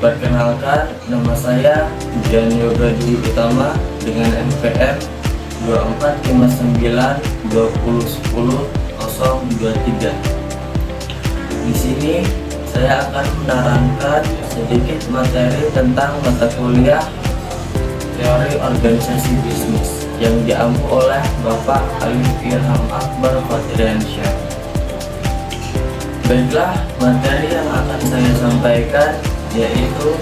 Perkenalkan, nama saya Dian Yoga Dwi Utama dengan NPM 24592010-023. Di sini saya akan menerangkan sedikit materi tentang mata kuliah teori organisasi bisnis yang diampu oleh Bapak Alif Ilham Akbar Fatriansyah. Baiklah, materi yang akan saya sampaikan yaitu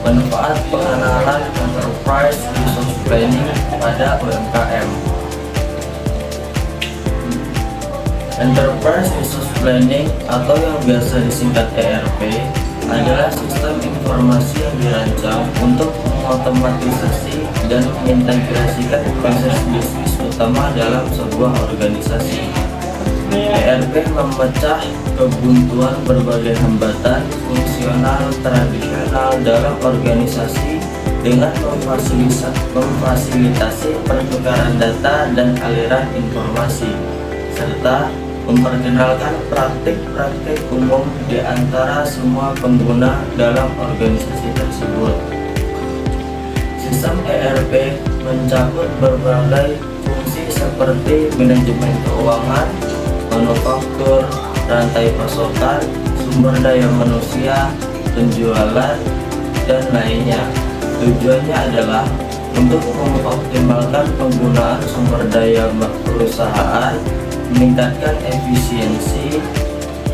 manfaat pengenalan Enterprise Resource Planning pada UMKM. Enterprise Resource Planning atau yang biasa disingkat ERP adalah sistem informasi yang dirancang untuk mengotomatisasi dan mengintegrasikan proses bisnis utama dalam sebuah organisasi. ERP memecah kebuntuan berbagai hambatan fungsional tradisional dalam organisasi dengan memfasilitasi pertukaran data dan aliran informasi, serta memperkenalkan praktik-praktik umum di antara semua pengguna dalam organisasi tersebut. Sistem ERP mencakup berbagai fungsi seperti manajemen keuangan, manufaktur, rantai pasokan, sumber daya manusia, penjualan, dan lainnya. Tujuannya adalah untuk mengoptimalkan penggunaan sumber daya perusahaan, meningkatkan efisiensi,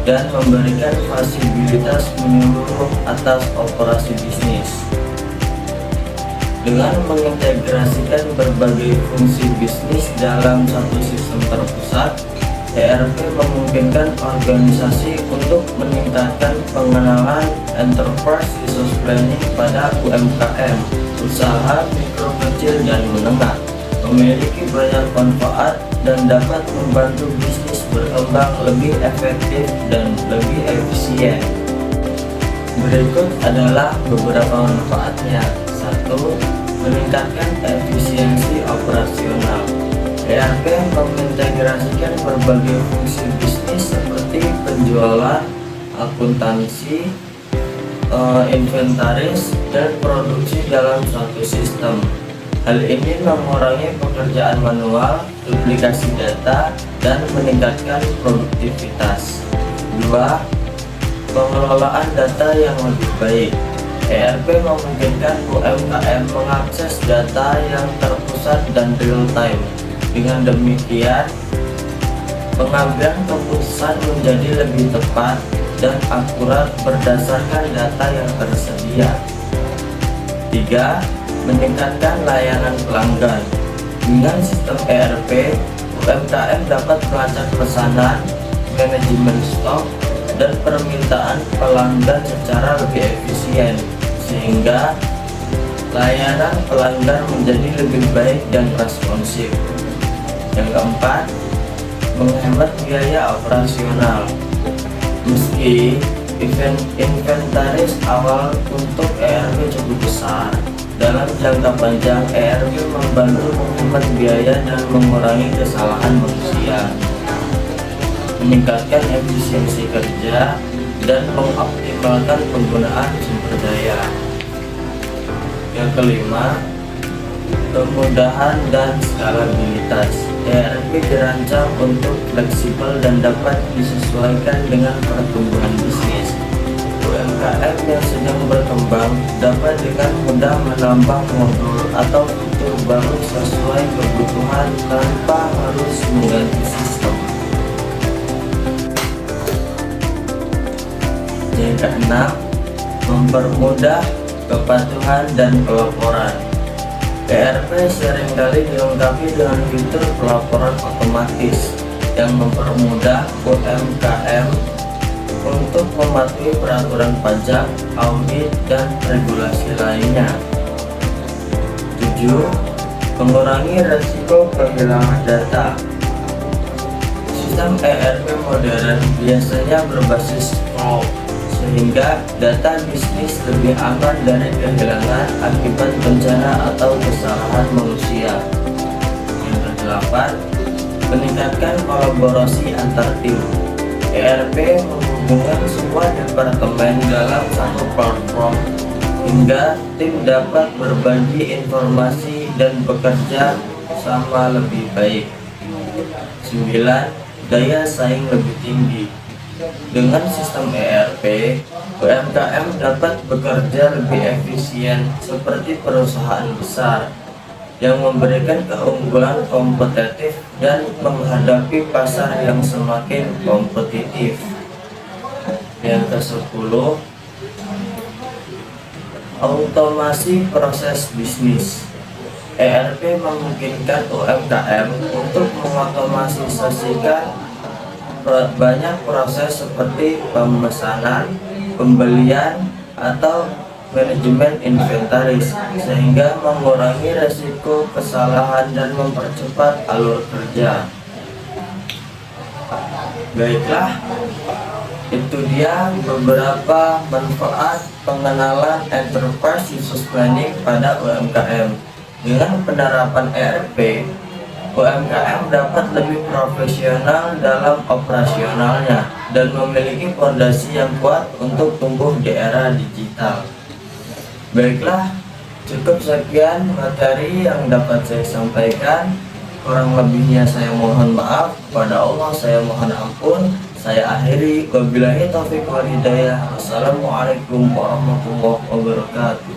dan memberikan fasilitas menyeluruh atas operasi bisnis. Dengan mengintegrasikan berbagai fungsi bisnis dalam satu sistem terpusat, ERP memungkinkan organisasi untuk meningkatkan pengenalan Enterprise Resource Planning pada UMKM, usaha mikro, kecil, dan menengah, memiliki banyak manfaat dan dapat membantu bisnis berkembang lebih efektif dan lebih efisien. Berikut adalah beberapa manfaatnya. 1. Meningkatkan efisiensi operasional. ERP mengintegrasikan berbagai fungsi bisnis seperti penjualan, akuntansi, inventaris, dan produksi dalam suatu sistem. Hal ini mengurangi pekerjaan manual, duplikasi data, dan meningkatkan produktivitas. 2. Pengelolaan data yang lebih baik. ERP memungkinkan UMKM mengakses data yang terpusat dan real time. Dengan demikian, pengambilan keputusan menjadi lebih tepat dan akurat berdasarkan data yang tersedia. 3. Meningkatkan layanan pelanggan. Dengan sistem ERP, UMKM dapat melacak pesanan, manajemen stok, dan permintaan pelanggan secara lebih efisien, sehingga layanan pelanggan menjadi lebih baik dan responsif. Yang keempat, menghemat biaya operasional. Meski inventaris awal untuk ERP cukup besar, dalam jangka panjang ERP membantu menghemat biaya dan mengurangi kesalahan manusia, meningkatkan efisiensi kerja, dan mengoptimalkan penggunaan sumber daya. Yang kelima, kemudahan dan skalabilitas. ERP dirancang untuk fleksibel dan dapat disesuaikan dengan pertumbuhan bisnis. UMKM yang sedang berkembang dapat dengan mudah menambah modul atau fitur baru sesuai kebutuhan tanpa harus mengganti sistem. Yang keenam, mempermudah kepatuhan dan pelaporan. ERP seringkali dilengkapi dengan fitur pelaporan otomatis yang mempermudah UMKM untuk mematuhi peraturan pajak, audit, dan regulasi lainnya. 7. Mengurangi risiko kehilangan data. Sistem ERP modern biasanya berbasis cloud, sehingga data bisnis lebih aman dari kehilangan akibat bencana atau kesalahan manusia. Yang kedelapan, meningkatkan kolaborasi antar tim. ERP menghubungkan semua departemen dalam satu platform sehingga tim dapat berbagi informasi dan bekerja sama lebih baik. 9. Daya saing lebih tinggi. Dengan sistem ERP, UMKM dapat bekerja lebih efisien seperti perusahaan besar yang memberikan keunggulan kompetitif dan menghadapi pasar yang semakin kompetitif. Yang ke-10, otomasi proses bisnis. ERP memungkinkan UMKM untuk mengotomatisasikan banyak proses seperti pemesanan, pembelian, atau manajemen inventaris, sehingga mengurangi resiko kesalahan dan mempercepat alur kerja. Baiklah, itu dia beberapa manfaat pengenalan Enterprise Resource Planning pada UMKM. Dengan penerapan ERP, UMKM dapat lebih profesional dalam operasionalnya dan memiliki fondasi yang kuat untuk tumbuh di era digital. Baiklah, cukup sekian materi yang dapat saya sampaikan. Kurang lebihnya saya mohon maaf, kepada Allah saya mohon ampun. Saya akhiri, wabillahi taufiq wal hidayah. Wassalamualaikum warahmatullahi wabarakatuh.